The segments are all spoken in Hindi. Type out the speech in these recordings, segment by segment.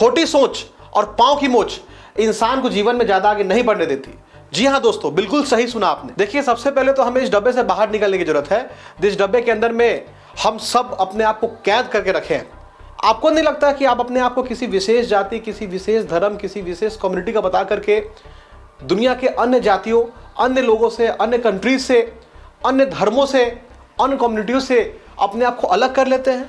छोटी सोच और पांव की मोच इंसान को जीवन में ज्यादा आगे नहीं बढ़ने देती। जी हाँ दोस्तों, बिल्कुल सही सुना आपने। देखिए, सबसे पहले तो हमें इस डब्बे से बाहर निकलने की जरूरत है, जिस डब्बे के अंदर में हम सब अपने आप को कैद करके रखे हैं। आपको नहीं लगता कि आप अपने आप को किसी विशेष जाति, किसी विशेष धर्म, किसी विशेष कम्युनिटी का बता करके दुनिया के अन्य जातियों, अन्य लोगों से, अन्य कंट्रीज से, अन्य धर्मों से, अन्य कम्युनिटियों से अपने आप को अलग कर लेते हैं?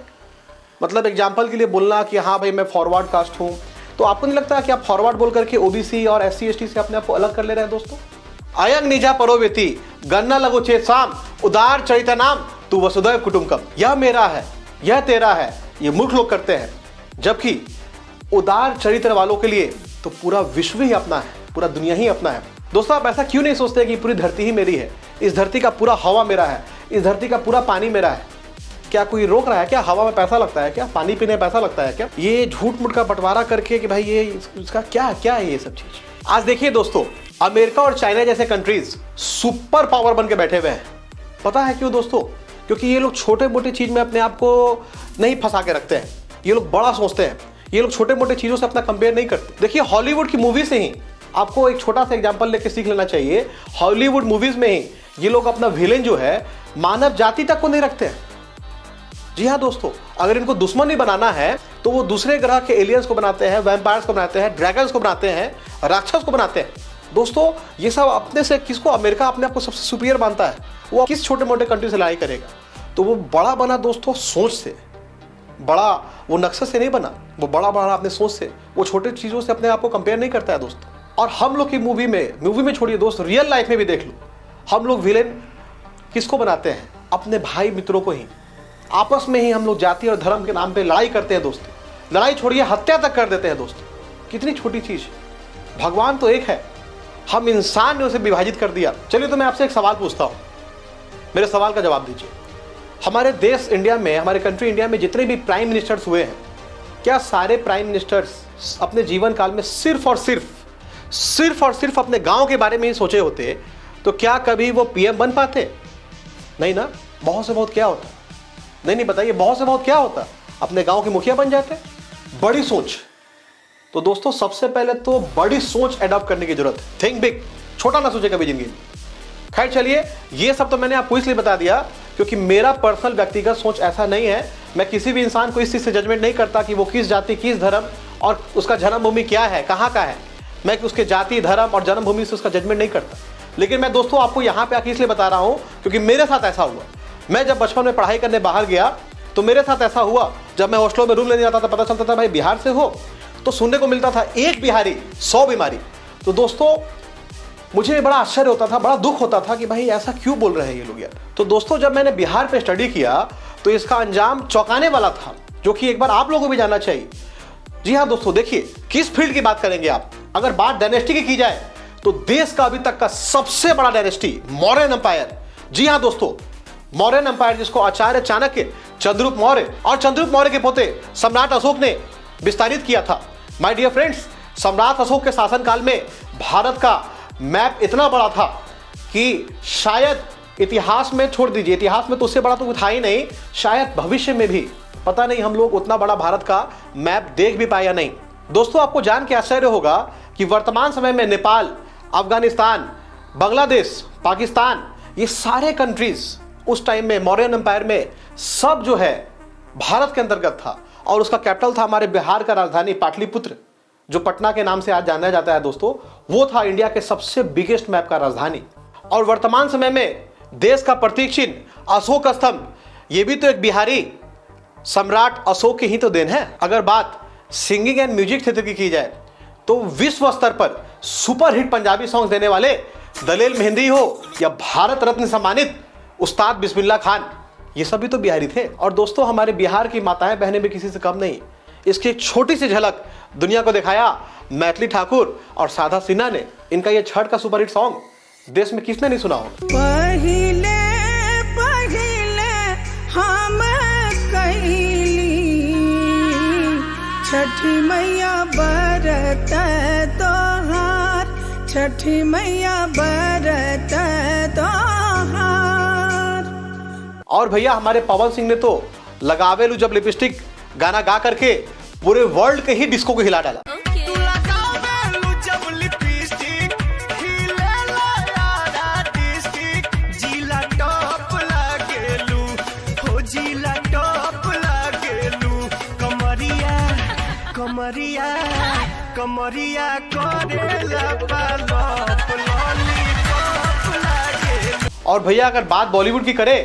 मतलब एग्जाम्पल के लिए बोलना कि हाँ भाई मैं फॉरवर्ड कास्ट हूँ, तो आपको नहीं लगता कि आप फॉरवर्ड बोल करके ओबीसी और एससी एसटी से अपने आप को अलग कर ले रहे हैं दोस्तों? अयंग निजा परोवेती गन्ना लगो चेत साम उदार चरिता नाम तू वसुदैव कुटुंबकम। यह मेरा है, यह तेरा है, ये मूर्ख लोग करते हैं, जबकि उदार चरित्र वालों के लिए तो पूरा विश्व ही अपना है, पूरा दुनिया ही अपना है। दोस्तों, आप ऐसा क्यों नहीं सोचते कि पूरी धरती ही मेरी है, इस धरती का पूरा हवा मेरा है, इस धरती का पूरा पानी मेरा है? क्या कोई रोक रहा है क्या? हवा में पैसा लगता है क्या? पानी पीने में पैसा लगता है क्या? ये झूठ मूठ का बंटवारा करके कि भाई ये इसका क्या है ये सब चीज। आज देखिए दोस्तों, अमेरिका और चाइना जैसे कंट्रीज सुपर पावर बन के बैठे हुए हैं। पता है क्यों दोस्तों? क्योंकि ये लोग छोटे मोटे चीज में अपने आप को नहीं फंसा के रखते हैं, ये लोग बड़ा सोचते हैं, ये लोग छोटे मोटे चीजों से अपना कंपेयर नहीं करते। देखिए, हॉलीवुड की मूवी से ही आपको एक छोटा सा एग्जांपल लेके सीख लेना चाहिए। हॉलीवुड मूवीज में ही ये लोग अपना विलेन जो है मानव जाति तक को नहीं रखते हैं। जी हाँ दोस्तों, अगर इनको दुश्मन ही बनाना है तो वो दूसरे ग्रह के एलियंस को बनाते हैं, वैम्पायर्स को बनाते हैं, ड्रैगन्स को बनाते हैं, राक्षस को बनाते हैं। दोस्तों, ये सब अपने से किसको अमेरिका अपने आप को सबसे सुपीरियर मानता है, वो किस छोटे मोटे कंट्री से लड़ाई करेगा? तो वो बड़ा बना दोस्तों सोच से, बड़ा वो नक्शे से नहीं बना, वो बड़ा बना अपने सोच से, वो छोटे चीज़ों से अपने आप को कंपेयर नहीं करता है दोस्तों। और हम लोग की मूवी में छोड़िए दोस्त, रियल लाइफ में भी देख लो, हम लोग विलेन किसको बनाते हैं? अपने भाई मित्रों को ही। आपस में ही हम लोग जाति और धर्म के नाम पे लड़ाई करते हैं दोस्तों। लड़ाई छोड़िए, हत्या तक कर देते हैं दोस्तों। कितनी छोटी चीज, भगवान तो एक है, हम इंसान ने उसे विभाजित कर दिया। चलिए, तो मैं आपसे एक सवाल पूछता हूं, मेरे सवाल का जवाब दीजिए। हमारे देश इंडिया में, हमारे कंट्री इंडिया में जितने भी प्राइम मिनिस्टर्स हुए हैं, क्या सारे प्राइम मिनिस्टर्स अपने जीवन काल में सिर्फ और सिर्फ अपने गांव के बारे में ही सोचे होते तो क्या कभी वो पीएम बन पाते? नहीं ना। बहुत से बहुत क्या होता? नहीं बताइए, बहुत से बहुत क्या होता? अपने गांव के मुखिया बन जाते। बड़ी सोच। तो दोस्तों, सबसे पहले तो बड़ी सोच एडॉप्ट करने की जरूरत है। थिंक बिग, छोटा ना सोचे कभी जिंदगी में। खैर चलिए, ये सब तो मैंने आपको इसलिए बता दिया क्योंकि मेरा पर्सनल व्यक्तिगत सोच ऐसा नहीं है। मैं किसी भी इंसान को इस चीज से जजमेंट नहीं करता कि वो किस जाति, किस धर्म और उसका जन्मभूमि क्या है, कहाँ का है। मैं उसके जाति, धर्म और जन्मभूमि से उसका जजमेंट नहीं करता। लेकिन मैं दोस्तों आपको यहाँ पे आके इसलिए बता रहा हूँ क्योंकि मेरे साथ ऐसा हुआ। मैं जब बचपन में पढ़ाई करने बाहर गया तो मेरे साथ ऐसा हुआ, जब मैं हॉस्टलों में रूम लेने जाता था, पता चलता था भाई बिहार से हो, तो सुनने को मिलता था एक बिहारी 100 बीमारी। तो दोस्तों, मुझे बड़ा आश्चर्य होता था, बड़ा दुख होता था कि भाई ऐसा क्यों बोल रहे हैं ये लोग यार। तो दोस्तों, जब मैंने बिहार पे स्टडी किया तो इसका अंजाम चौंकाने वाला था, जो कि एक बार आप लोगों को भी जानना चाहिए। जी हाँ दोस्तों, देखिए किस फील्ड की बात करेंगे आप। अगर बात डायनेस्टी की जाए तो देश का अभी तक का सबसे बड़ा डायनेस्टी मौर्य एम्पायर। जी हाँ दोस्तों, मौर्य एम्पायर, जिसको आचार्य चाणक्य, चंद्रगुप्त मौर्य और चंद्रगुप्त मौर्य के पोते सम्राट अशोक ने विस्तारित किया था। माय डियर फ्रेंड्स, सम्राट अशोक के शासनकाल में भारत का मैप इतना बड़ा था कि शायद इतिहास में, छोड़ दीजिए इतिहास में तो उससे बड़ा तो था ही नहीं, शायद भविष्य में भी पता नहीं हम लोग उतना बड़ा भारत का मैप देख भी पाए या नहीं। दोस्तों, आपको जान के आश्चर्य होगा कि वर्तमान समय में नेपाल, अफगानिस्तान, बांग्लादेश, पाकिस्तान, ये सारे कंट्रीज उस टाइम में मौर्य एम्पायर में सब जो है भारत के अंतर्गत था। और उसका कैपिटल था हमारे बिहार का राजधानी पाटलिपुत्र, जो पटना के नाम से आज जाना जाता है दोस्तों। वो था इंडिया के सबसे बिगेस्ट मैप का राजधानी। और वर्तमान समय में देश का प्रतीक चिन्ह अशोक स्तंभ, ये भी तो एक बिहारी सम्राट अशोक की ही तो देन है। अगर बात सिंगिंग एंड म्यूजिक क्षेत्र की जाए तो विश्व स्तर पर सुपरहिट पंजाबी सॉन्ग देने वाले दलेल मेहंदी हो या भारत रत्न सम्मानित उस्ताद बिस्मिल्लाह खान, ये सभी तो बिहारी थे। और दोस्तों, हमारे बिहार की माताएं बहनें भी किसी से कम नहीं। इसकी एक छोटी सी झलक दुनिया को दिखाया मैथिली ठाकुर और साधा सिन्हा ने। इनका ये छठ का सुपरहिट सॉन्ग देश में किसने नहीं सुना हो। पहिले हम कैली छठी मैया बरत तोहार, छठी मैया बरत तोहार। और भैया, हमारे पवन सिंह ने तो लगावेलू जब लिपस्टिक गाना गा करके पूरे वर्ल्ड के ही डिस्को को हिला डाला। कमरिया करेला पालप लॉलीपॉप लागे। और भैया अगर बात बॉलीवुड की करे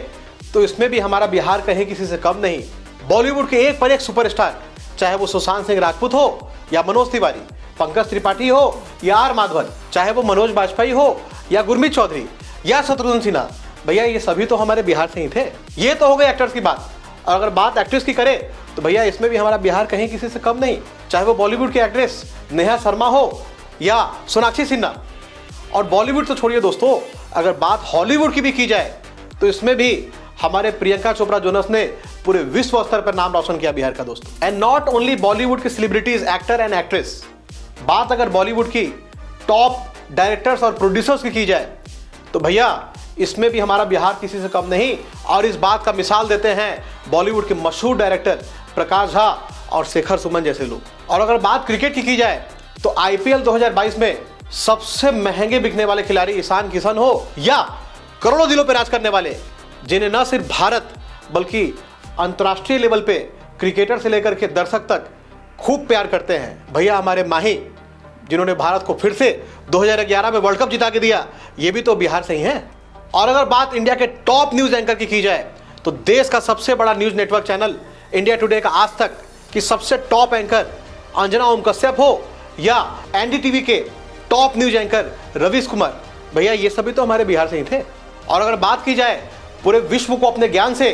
तो इसमें भी हमारा बिहार कहीं किसी से कम नहीं। बॉलीवुड के एक पर एक सुपरस्टार, चाहे वो सुशांत सिंह राजपूत हो या मनोज तिवारी, पंकज त्रिपाठी हो या आर माधवन, चाहे वो मनोज बाजपेयी हो या गुरमीत चौधरी या शत्रुघ्न सिन्हा, भैया ये सभी तो हमारे बिहार से ही थे। ये तो हो गई एक्टर्स की बात। और अगर बात एक्ट्रेस की करे तो भैया इसमें भी हमारा बिहार कहीं किसी से कम नहीं, चाहे वो बॉलीवुड की एक्ट्रेस नेहा शर्मा हो या सोनाक्षी सिन्हा। और बॉलीवुड तो छोड़िए दोस्तों, अगर बात हॉलीवुड की भी की जाए तो इसमें भी हमारे प्रियंका चोपड़ा जोनस ने पूरे विश्व स्तर पर नाम रोशन किया बिहार का दोस्तों। एंड नॉट ओनली बॉलीवुड के सेलिब्रिटीज, एक्टर एंड एक्ट्रेस, बात अगर बॉलीवुड की टॉप डायरेक्टर्स और प्रोड्यूसर्स की जाए तो भैया इसमें भी हमारा बिहार किसी से कम नहीं। और इस बात का मिसाल देते हैं बॉलीवुड के मशहूर डायरेक्टर प्रकाश झा और शेखर सुमन जैसे लोग। और अगर बात क्रिकेट की जाए तो आईपीएल 2022 में सबसे महंगे बिकने वाले खिलाड़ी ईशान किशन हो या करोड़ों दिलों पर राज करने वाले, जिन्हें न सिर्फ भारत बल्कि अंतर्राष्ट्रीय लेवल पे क्रिकेटर से लेकर के दर्शक तक खूब प्यार करते हैं, भैया हमारे माही, जिन्होंने भारत को फिर से 2011 में वर्ल्ड कप जिता के दिया, ये भी तो बिहार से ही हैं। और अगर बात इंडिया के टॉप न्यूज एंकर की जाए तो देश का सबसे बड़ा news network channel India today का आज तक की सबसे टॉप एंकर अंजना ओम कश्यप हो या एनडीटीवी के top news anchor Ravish Kumar, भैया ये सभी तो हमारे बिहार से ही थे। और अगर बात की जाए पूरे विश्व को अपने ज्ञान से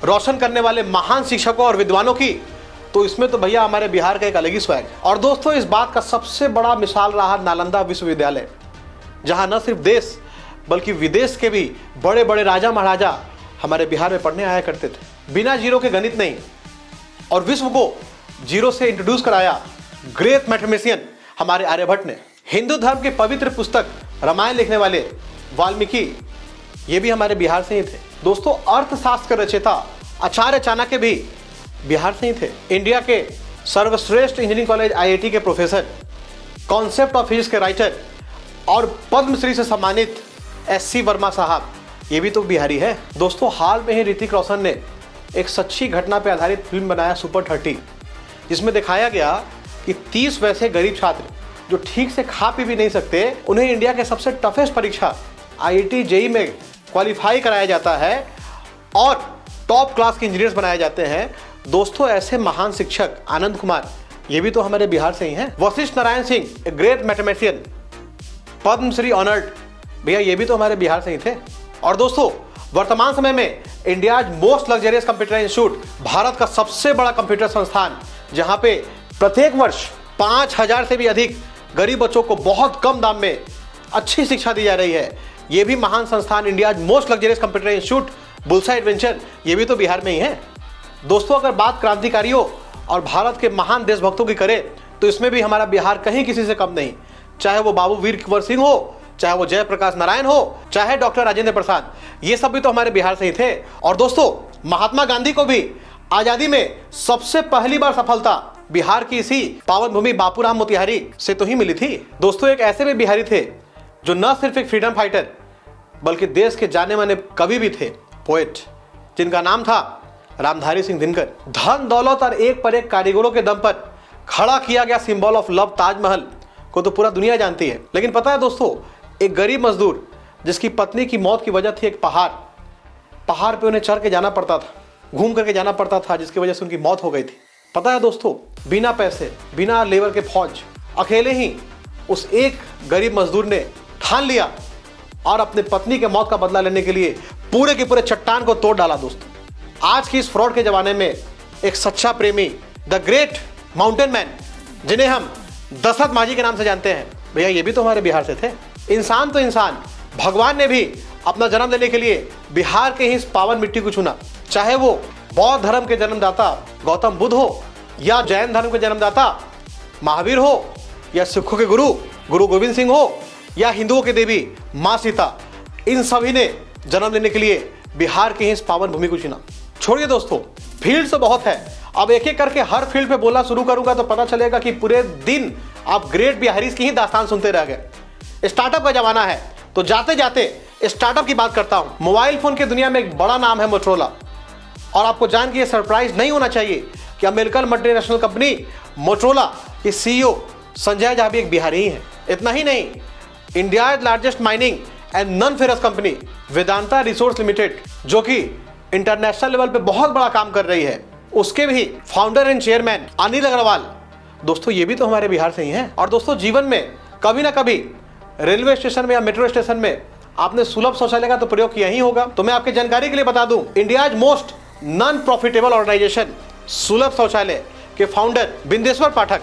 रोशन करने वाले महान शिक्षकों और विद्वानों की, तो इसमें तो भैया हमारे बिहार का एक अलग ही स्वैग। और दोस्तों इस बात का सबसे बड़ा मिसाल रहा नालंदा विश्वविद्यालय, जहां न सिर्फ देश बल्कि विदेश के भी बड़े बड़े राजा महाराजा हमारे बिहार में पढ़ने आया करते थे। बिना जीरो के गणित नहीं, और विश्व को जीरो से इंट्रोड्यूस कराया ग्रेट मैथमेटिशियन हमारे आर्यभट्ट ने। हिंदू धर्म की पवित्र पुस्तक रामायण लिखने वाले वाल्मीकि, ये भी हमारे बिहार से ही थे। दोस्तों अर्थशास्त्र के रचयिता आचार्य चाणक्य भी बिहार से ही थे। इंडिया के सर्वश्रेष्ठ इंजीनियरिंग कॉलेज आईआईटी के प्रोफेसर, कॉन्सेप्ट ऑफ फिजिक्स के राइटर और पद्मश्री से सम्मानित एससी वर्मा साहब, ये भी तो बिहारी है। दोस्तों हाल में ही ऋतिक रोशन ने एक सच्ची घटना पर आधारित फिल्म बनाया सुपर 30, जिसमें दिखाया गया कि 30 वैसे गरीब छात्र जो ठीक से खा पी भी नहीं सकते, उन्हें इंडिया के सबसे टफेस्ट परीक्षा आईआईटी जेईई में क्वालिफाई कराया जाता है और टॉप क्लास के इंजीनियर्स बनाए जाते हैं। दोस्तों ऐसे महान शिक्षक आनंद कुमार, ये भी तो हमारे बिहार से ही हैं। Vashishtha Narayan Singh, a great mathematician, Padmashri honoured, भैया ये भी तो हमारे बिहार से ही थे। और दोस्तों वर्तमान समय में India most luxurious computer institute, Bharat का सबसे बड़ा कंप्यूटर संस्थान, जहां पे प्रत्येक वर्ष 5000 से भी अधिक गरीब बच्चों को बहुत कम दाम में अच्छी शिक्षा दी जा रही है, ये भी महान संस्थान India most luxurious computer institute बुलसा एडवेंचर, ये भी तो बिहार में ही है। दोस्तों अगर बात क्रांतिकारियों और भारत के महान देशभक्तों की करें तो इसमें भी हमारा बिहार कहीं किसी से कम नहीं, चाहे वो बाबू वीर कुंवर सिंह हो, चाहे वो जयप्रकाश नारायण हो, चाहे डॉक्टर राजेंद्र प्रसाद, ये सब भी तो हमारे बिहार से ही थे। और दोस्तों महात्मा गांधी को भी आजादी में सबसे पहली बार सफलता बिहार की इसी पावन भूमि बापूराम मोतिहारी से तो ही मिली थी। दोस्तों एक ऐसे भी बिहारी थे जो न सिर्फ एक फ्रीडम फाइटर बल्कि देश के जाने माने कवि भी थे, पोएट, जिनका नाम था रामधारी सिंह दिनकर। धन दौलत और एक पर एक कारीगरों के दम पर खड़ा किया गया सिंबल ऑफ लव ताजमहल को तो पूरा दुनिया जानती है। लेकिन पता है दोस्तों, एक गरीब मजदूर जिसकी पत्नी की मौत की वजह थी एक पहाड़ पे उन्हें चढ़ के जाना पड़ता था, घूम करके जाना पड़ता था, जिसकी वजह से उनकी मौत हो गई थी। पता है दोस्तों, बिना पैसे, बिना लेबर के फौज, अकेले ही उस एक गरीब मजदूर ने ठान लिया और अपने पत्नी के मौत का बदला लेने के लिए पूरे के पूरे चट्टान को तोड़ डाला। दोस्तों आज की इस फ्रॉड के जमाने में एक सच्चा प्रेमी, द ग्रेट माउंटेन मैन, जिन्हें हम दशरथ माझी के नाम से जानते हैं, भैया ये भी तो हमारे बिहार से थे। इंसान तो इंसान, भगवान ने भी अपना जन्म लेने के लिए बिहार के ही इस पावन मिट्टी को चुना, चाहे वो बौद्ध धर्म के जन्मदाता गौतम बुद्ध हो या जैन धर्म के जन्मदाता महावीर हो या सिखों के गुरु गोविंद सिंह हो या हिंदुओं के देवी माँ सीता, इन सभी ने जन्म लेने के लिए बिहार की ही इस पावन भूमि को चुना। छोड़िए दोस्तों, फील्ड तो बहुत है अब एक एक करके हर फील्ड पे बोलना शुरू करूंगा तो पता चलेगा कि पूरे दिन आप ग्रेट बिहारीज की ही दास्तान सुनते रह गए। स्टार्टअप का जमाना है, तो जाते जाते स्टार्टअप की बात करता हूं। मोबाइल फोन की दुनिया में एक बड़ा नाम है मोटरोला, और आपको जान के ये सरप्राइज नहीं होना चाहिए कि अमेरिकन मल्टीनेशनल कंपनी मोटरोला के सीईओ संजय झा भी एक बिहारी ही है। इतना ही नहीं, India largest mining and non ferrous company Vedanta resource limited, जो कि इंटरनेशनल लेवल पे बहुत बड़ा काम कर रही है, उसके भी founder and chairman Anil Agarwal, दोस्तों ये भी तो हमारे बिहार से ही हैं। और दोस्तों जीवन में कभी ना कभी रेलवे स्टेशन में या मेट्रो स्टेशन में आपने सुलभ शौचालय का तो प्रयोग किया ही होगा। तो मैं आपकी जानकारी के लिए बता दूं, India's most non profitable organisation Sulabh Shauchalaya के फाउंडर बिंदेश्वर पाठक,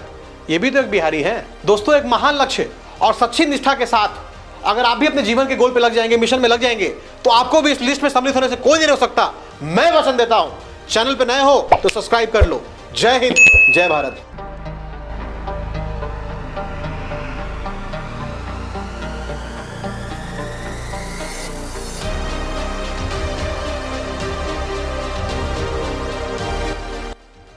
ये भी तो एक बिहारी हैं। दोस्तों एक महान लक्ष्य और सच्ची निष्ठा के साथ अगर आप भी अपने जीवन के गोल पे लग जाएंगे, मिशन में लग जाएंगे, तो आपको भी इस लिस्ट में सम्मिलित होने से कोई नहीं रोक सकता। मैं वचन देता हूं, चैनल पे नए हो तो सब्सक्राइब कर लो। जय हिंद, जय भारत।